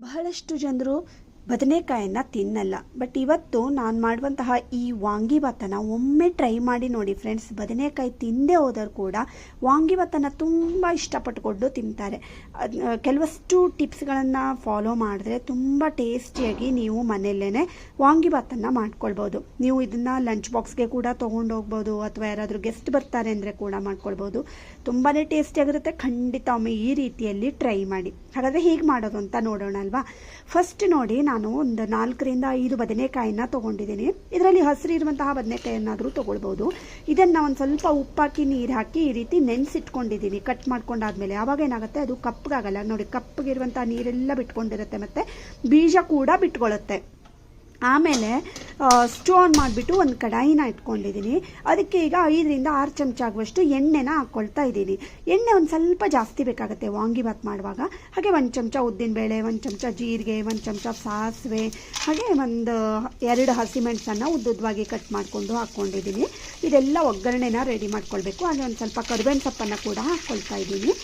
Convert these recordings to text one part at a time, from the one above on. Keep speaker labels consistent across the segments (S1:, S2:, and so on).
S1: ಬಹಳಷ್ಟು ಜನರು ಬದನೆಕಾಯನ್ನು ತಿನ್ನಲ್ಲ. ಬಟ್ ಇವತ್ತು ನಾನು ಮಾಡುವಂತಹ ಈ ವಾಂಗಿಭಾತನ ಒಮ್ಮೆ ಟ್ರೈ ಮಾಡಿ ನೋಡಿ ಫ್ರೆಂಡ್ಸ್. ಬದನೆಕಾಯಿ ತಿಂದೇ ಹೋದರೂ ಕೂಡ ವಾಂಗಿಭಾತನ ತುಂಬ ಇಷ್ಟಪಟ್ಟುಕೊಂಡು ತಿಂತಾರೆ. ಕೆಲವಷ್ಟು ಟಿಪ್ಸ್ಗಳನ್ನು ಫಾಲೋ ಮಾಡಿದ್ರೆ ತುಂಬ ಟೇಸ್ಟಿಯಾಗಿ ನೀವು ಮನೆಯಲ್ಲೇ ವಾಂಗಿಭಾತನ್ನು ಮಾಡ್ಕೊಳ್ಬೋದು. ನೀವು ಇದನ್ನು ಲಂಚ್ ಬಾಕ್ಸ್ಗೆ ಕೂಡ ತೊಗೊಂಡೋಗ್ಬೋದು, ಅಥವಾ ಯಾರಾದರೂ ಗೆಸ್ಟ್ ಬರ್ತಾರೆ ಅಂದರೆ ಕೂಡ ಮಾಡ್ಕೊಳ್ಬೋದು. ತುಂಬಾ ಟೇಸ್ಟಿಯಾಗಿರುತ್ತೆ. ಖಂಡಿತ ಒಮ್ಮೆ ಈ ರೀತಿಯಲ್ಲಿ ಟ್ರೈ ಮಾಡಿ. ಹಾಗಾದರೆ ಹೇಗೆ ಮಾಡೋದು ಅಂತ ನೋಡೋಣ ಅಲ್ವಾ. ಫಸ್ಟ್ ನೋಡಿ, ನಾನು ಒಂದು 4-5 ಬದನೆಕಾಯಿನ ತೊಗೊಂಡಿದ್ದೀನಿ. ಇದರಲ್ಲಿ ಹಸಿರು ಇರುವಂತಹ ಬದನೆಕಾಯಿಯನ್ನಾದರೂ ತೊಗೊಳ್ಬೋದು. ಇದನ್ನು ಒಂದು ಸ್ವಲ್ಪ ಉಪ್ಪಾಕಿ ನೀರು ಹಾಕಿ ಈ ರೀತಿ ನೆನೆಸಿಟ್ಕೊಂಡಿದ್ದೀನಿ. ಕಟ್ ಮಾಡ್ಕೊಂಡಾದ್ಮೇಲೆ ಆವಾಗ ಏನಾಗುತ್ತೆ, ಅದು ಕಪ್ಪಗಾಗಲ್ಲ ನೋಡಿ. ಕಪ್ಪಗಿರುವಂತಹ ನೀರೆಲ್ಲ ಬಿಟ್ಕೊಂಡಿರುತ್ತೆ ಮತ್ತು ಬೀಜ ಕೂಡ ಬಿಟ್ಕೊಳ್ಳುತ್ತೆ. ಆಮೇಲೆ ಸ್ಟವ್ ಆನ್ ಮಾಡಿಬಿಟ್ಟು ಒಂದು ಕಡಾಯಿನ ಇಟ್ಕೊಂಡಿದ್ದೀನಿ. ಅದಕ್ಕೆ ಈಗ 5-6 ಚಮಚ ಆಗುವಷ್ಟು ಎಣ್ಣೆನ ಹಾಕ್ಕೊಳ್ತಾ ಇದ್ದೀನಿ. ಎಣ್ಣೆ ಒಂದು ಸ್ವಲ್ಪ ಜಾಸ್ತಿ ಬೇಕಾಗುತ್ತೆ ವಾಂಗಿಭಾತ್ ಮಾಡುವಾಗ. ಹಾಗೆ 1 ಚಮಚ ಉದ್ದಿನಬೇಳೆ, 1 ಚಮಚ ಜೀರಿಗೆ, 1 ಚಮಚ ಸಾಸಿವೆ, ಹಾಗೆ ಒಂದು 2 ಹಸಿಮೆಣಸನ್ನು ಉದ್ದುದ್ದವಾಗಿ ಕಟ್ ಮಾಡಿಕೊಂಡು ಹಾಕ್ಕೊಂಡಿದ್ದೀನಿ. ಇದೆಲ್ಲ ಒಗ್ಗರಣೆನ ರೆಡಿ ಮಾಡ್ಕೊಳ್ಬೇಕು. ಹಾಗೆ ಒಂದು ಸ್ವಲ್ಪ ಕರಿಬೇವಿನ ಸೊಪ್ಪನ್ನು ಕೂಡ ಹಾಕ್ಕೊಳ್ತಾ ಇದ್ದೀನಿ.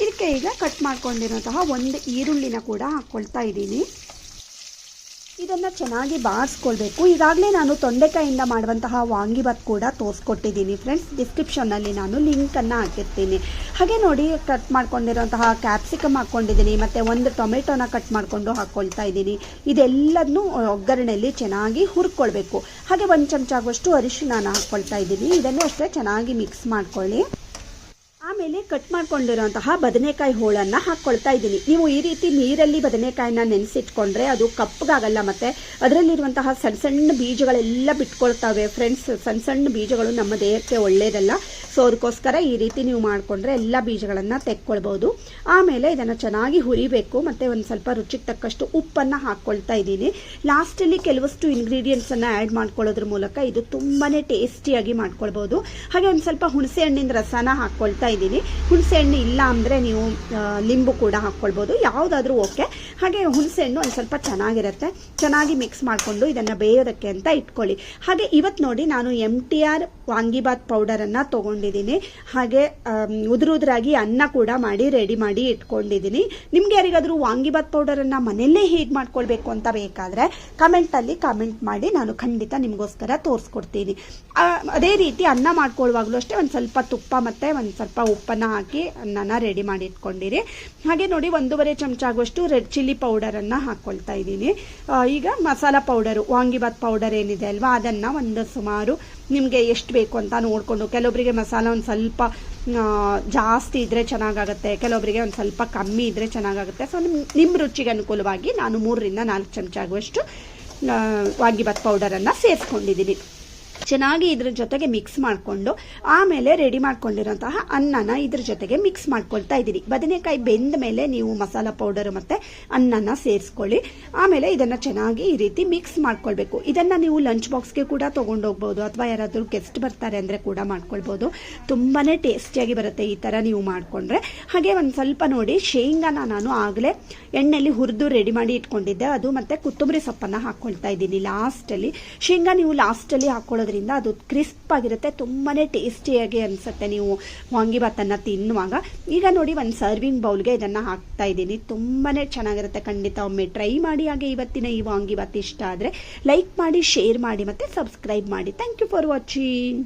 S1: ಇದಕ್ಕೆ ಈಗ ಕಟ್ ಮಾಡ್ಕೊಂಡಿರೋಂತಹ 1 ಈರುಳ್ಳಿನ ಕೂಡ ಹಾಕ್ಕೊಳ್ತಾ ಇದ್ದೀನಿ. ಇದನ್ನು ಚೆನ್ನಾಗಿ ಬಾಡಿಸ್ಕೊಳ್ಬೇಕು. ಈಗಾಗಲೇ ನಾನು ತೊಂಡೆಕಾಯಿಂದ ಮಾಡುವಂತಹ ವಾಂಗಿಭಾತ್ ಕೂಡ ತೋರಿಸ್ಕೊಟ್ಟಿದ್ದೀನಿ ಫ್ರೆಂಡ್ಸ್. ಡಿಸ್ಕ್ರಿಪ್ಷನ್ನಲ್ಲಿ ನಾನು ಲಿಂಕನ್ನು ಹಾಕಿರ್ತೀನಿ. ಹಾಗೆ ನೋಡಿ, ಕಟ್ ಮಾಡ್ಕೊಂಡಿರೋಂತಹ ಕ್ಯಾಪ್ಸಿಕಮ್ ಹಾಕ್ಕೊಂಡಿದ್ದೀನಿ ಮತ್ತು 1 ಟೊಮೆಟೊನ ಕಟ್ ಮಾಡಿಕೊಂಡು ಹಾಕ್ಕೊಳ್ತಾ ಇದ್ದೀನಿ. ಇದೆಲ್ಲದನ್ನೂ ಒಗ್ಗರಣೆಯಲ್ಲಿ ಚೆನ್ನಾಗಿ ಹುರ್ಕೊಳ್ಬೇಕು. ಹಾಗೆ 1 ಚಮಚ ಆಗುವಷ್ಟು ಅರಿಶಿನ ಹಾಕ್ಕೊಳ್ತಾ ಇದ್ದೀನಿ. ಇದನ್ನು ಅಷ್ಟೇ ಚೆನ್ನಾಗಿ ಮಿಕ್ಸ್ ಮಾಡ್ಕೊಳ್ಳಿ. ಆಮೇಲೆ ಕಟ್ ಮಾಡ್ಕೊಂಡಿರೋಂತಹ ಬದನೆಕಾಯಿ ಹೋಳನ್ನು ಹಾಕ್ಕೊಳ್ತಾ ಇದ್ದೀನಿ. ನೀವು ಈ ರೀತಿ ನೀರಲ್ಲಿ ಬದನೆಕಾಯಿನ ನೆನೆಸಿಟ್ಕೊಂಡ್ರೆ ಅದು ಕಪ್ಪಗಾಗಲ್ಲ ಮತ್ತು ಅದರಲ್ಲಿರುವಂತಹ ಸಣ್ಣ ಸಣ್ಣ ಬೀಜಗಳೆಲ್ಲ ಬಿಟ್ಕೊಳ್ತವೆ ಫ್ರೆಂಡ್ಸ್. ಸಣ್ಣ ಸಣ್ಣ ಬೀಜಗಳು ನಮ್ಮ ದೇಹಕ್ಕೆ ಒಳ್ಳೆಯದಲ್ಲ. ಸೊ ಅದಕ್ಕೋಸ್ಕರ ಈ ರೀತಿ ನೀವು ಮಾಡಿಕೊಂಡ್ರೆ ಎಲ್ಲ ಬೀಜಗಳನ್ನು ತೆಕ್ಕೊಳ್ಬೋದು. ಆಮೇಲೆ ಇದನ್ನು ಚೆನ್ನಾಗಿ ಹುರಿಬೇಕು ಮತ್ತು ಒಂದು ಸ್ವಲ್ಪ ರುಚಿಗೆ ತಕ್ಕಷ್ಟು ಉಪ್ಪನ್ನು ಹಾಕ್ಕೊಳ್ತಾ ಇದ್ದೀನಿ. ಲಾಸ್ಟಲ್ಲಿ ಕೆಲವಷ್ಟು ಇಂಗ್ರೀಡಿಯೆಂಟ್ಸನ್ನು ಆ್ಯಡ್ ಮಾಡ್ಕೊಳ್ಳೋದ್ರ ಮೂಲಕ ಇದು ತುಂಬಾ ಟೇಸ್ಟಿಯಾಗಿ ಮಾಡ್ಕೊಳ್ಬೋದು. ಹಾಗೆ ಒಂದು ಸ್ವಲ್ಪ ಹುಣಸೆ ಹಣ್ಣಿನ ರಸನ ಹಾಕ್ಕೊಳ್ತಾ ಇದ್ದೀನಿ. ಹುಣಸೆ ಹಣ್ಣು ಇಲ್ಲ ಅಂದರೆ ನೀವು ಲಿಂಬು ಕೂಡ ಹಾಕ್ಕೊಳ್ಬೋದು, ಯಾವುದಾದ್ರೂ ಓಕೆ. ಹಾಗೆ ಹುಣಸೆ ಹಣ್ಣು ಒಂದು ಸ್ವಲ್ಪ ಚೆನ್ನಾಗಿರುತ್ತೆ. ಚೆನ್ನಾಗಿ ಮಿಕ್ಸ್ ಮಾಡಿಕೊಂಡು ಇದನ್ನು ಬೇಯೋದಕ್ಕೆ ಅಂತ ಇಟ್ಕೊಳ್ಳಿ. ಹಾಗೆ ಇವತ್ತು ನೋಡಿ, ನಾನು MTR ವಾಂಗಿಭಾತ್ ಪೌಡರನ್ನು ತೊಗೊಂಡಿದ್ದೀನಿ. ಹಾಗೆ ಉದುರಾಗಿ ಅನ್ನ ಕೂಡ ಮಾಡಿ ರೆಡಿ ಮಾಡಿ ಇಟ್ಕೊಂಡಿದ್ದೀನಿ. ನಿಮ್ಗೆ ಯಾರಿಗಾದರೂ ವಾಂಗಿಭಾತ್ ಪೌಡರನ್ನು ಮನೆಯಲ್ಲೇ ಹೇಗೆ ಮಾಡ್ಕೊಳ್ಬೇಕು ಅಂತ ಬೇಕಾದರೆ ಕಮೆಂಟಲ್ಲಿ ಕಮೆಂಟ್ ಮಾಡಿ, ನಾನು ಖಂಡಿತ ನಿಮಗೋಸ್ಕರ ತೋರಿಸ್ಕೊಡ್ತೀನಿ. ಅದೇ ರೀತಿ ಅನ್ನ ಮಾಡ್ಕೊಳ್ಳುವಾಗಲೂ ಅಷ್ಟೇ ಒಂದು ಸ್ವಲ್ಪ ತುಪ್ಪ ಮತ್ತು ಒಂದು ಸ್ವಲ್ಪ ಉಪ್ಪನ್ನು ಹಾಕಿ ಅನ್ನನ ರೆಡಿ ಮಾಡಿ ಇಟ್ಕೊಂಡಿರಿ. ಹಾಗೆ ನೋಡಿ, 1.5 ಚಮಚ ಆಗುವಷ್ಟು ರೆಡ್ ಚಿಲ್ಲಿ ಪೌಡರನ್ನು ಹಾಕ್ಕೊಳ್ತಾ ಇದ್ದೀನಿ. ಈಗ ಮಸಾಲ ಪೌಡರು, ವಾಂಗಿಭಾತ್ ಪೌಡರ್ ಏನಿದೆ ಅಲ್ವಾ, ಅದನ್ನು ಒಂದು ಸುಮಾರು ನಿಮಗೆ ಎಷ್ಟು ಬೇಕು ಅಂತ ನೋಡಿಕೊಂಡು, ಕೆಲವೊಬ್ಬರಿಗೆ ಮಸಾಲ ಒಂದು ಸ್ವಲ್ಪ ಜಾಸ್ತಿ ಇದ್ದರೆ ಚೆನ್ನಾಗಾಗುತ್ತೆ, ಕೆಲವೊಬ್ಬರಿಗೆ ಒಂದು ಸ್ವಲ್ಪ ಕಮ್ಮಿ ಇದ್ದರೆ ಚೆನ್ನಾಗಾಗುತ್ತೆ. ಸೊ ನಿಮ್ಮ ರುಚಿಗೆ ಅನುಕೂಲವಾಗಿ ನಾನು 3-4 ಚಮಚ ಆಗುವಷ್ಟು ವಾಂಗಿಭಾತ್ ಪೌಡರನ್ನು ಸೇರಿಸ್ಕೊಂಡಿದ್ದೀನಿ. ಚೆನ್ನಾಗಿ ಇದ್ರ ಜೊತೆಗೆ ಮಿಕ್ಸ್ ಮಾಡಿಕೊಂಡು ಆಮೇಲೆ ರೆಡಿ ಮಾಡ್ಕೊಂಡಿರೋಂತಹ ಅನ್ನನ ಇದ್ರ ಜೊತೆಗೆ ಮಿಕ್ಸ್ ಮಾಡ್ಕೊಳ್ತಾ ಇದ್ದೀನಿ. ಬದನೆಕಾಯಿ ಬೆಂದ ಮೇಲೆ ನೀವು ಮಸಾಲ ಪೌಡರ್ ಮತ್ತು ಅನ್ನನ ಸೇರಿಸ್ಕೊಳ್ಳಿ. ಆಮೇಲೆ ಇದನ್ನು ಚೆನ್ನಾಗಿ ಈ ರೀತಿ ಮಿಕ್ಸ್ ಮಾಡ್ಕೊಳ್ಬೇಕು. ಇದನ್ನು ನೀವು ಲಂಚ್ ಬಾಕ್ಸ್ಗೆ ಕೂಡ ತೊಗೊಂಡೋಗ್ಬೋದು, ಅಥವಾ ಯಾರಾದರೂ ಗೆಸ್ಟ್ ಬರ್ತಾರೆ ಅಂದರೆ ಕೂಡ ಮಾಡ್ಕೊಳ್ಬೋದು. ತುಂಬಾ ಟೇಸ್ಟಿಯಾಗಿ ಬರುತ್ತೆ ಈ ಥರ ನೀವು ಮಾಡಿಕೊಂಡ್ರೆ. ಹಾಗೆ ಒಂದು ಸ್ವಲ್ಪ ನೋಡಿ, ಶೇಂಗಾನ ನಾನು ಆಗಲೇ ಎಣ್ಣೆಯಲ್ಲಿ ಹುರಿದು ರೆಡಿ ಮಾಡಿ ಇಟ್ಕೊಂಡಿದ್ದೆ, ಅದು ಮತ್ತು ಕೊತ್ತಂಬರಿ ಸೊಪ್ಪನ್ನು ಹಾಕ್ಕೊಳ್ತಾ ಇದ್ದೀನಿ ಲಾಸ್ಟಲ್ಲಿ. ಶೇಂಗಾ ನೀವು ಲಾಸ್ಟಲ್ಲಿ ಹಾಕ್ಕೊಳ್ಳೋದ್ರಿಂದ ಅದು ಕ್ರಿಸ್ಪ್ ಆಗಿರುತ್ತೆ, ತುಂಬಾ ಟೇಸ್ಟಿಯಾಗಿ ಅನಿಸುತ್ತೆ ನೀವು ವಾಂಗಿಭಾತನ್ನು ತಿನ್ನುವಾಗ. ಈಗ ನೋಡಿ, ಒಂದು ಸರ್ವಿಂಗ್ ಬೌಲ್ಗೆ ಇದನ್ನು ಹಾಕ್ತಾ ಇದ್ದೀನಿ. ತುಂಬಾ ಚೆನ್ನಾಗಿರುತ್ತೆ. ಖಂಡಿತ ಒಮ್ಮೆ ಟ್ರೈ ಮಾಡಿ. ಹಾಗೆ ಇವತ್ತಿನ ಈ ವಾಂಗಿಭಾತ್ ಇಷ್ಟ ಆದರೆ ಲೈಕ್ ಮಾಡಿ, ಶೇರ್ ಮಾಡಿ ಮತ್ತು ಸಬ್ಸ್ಕ್ರೈಬ್ ಮಾಡಿ. Thank you for watching.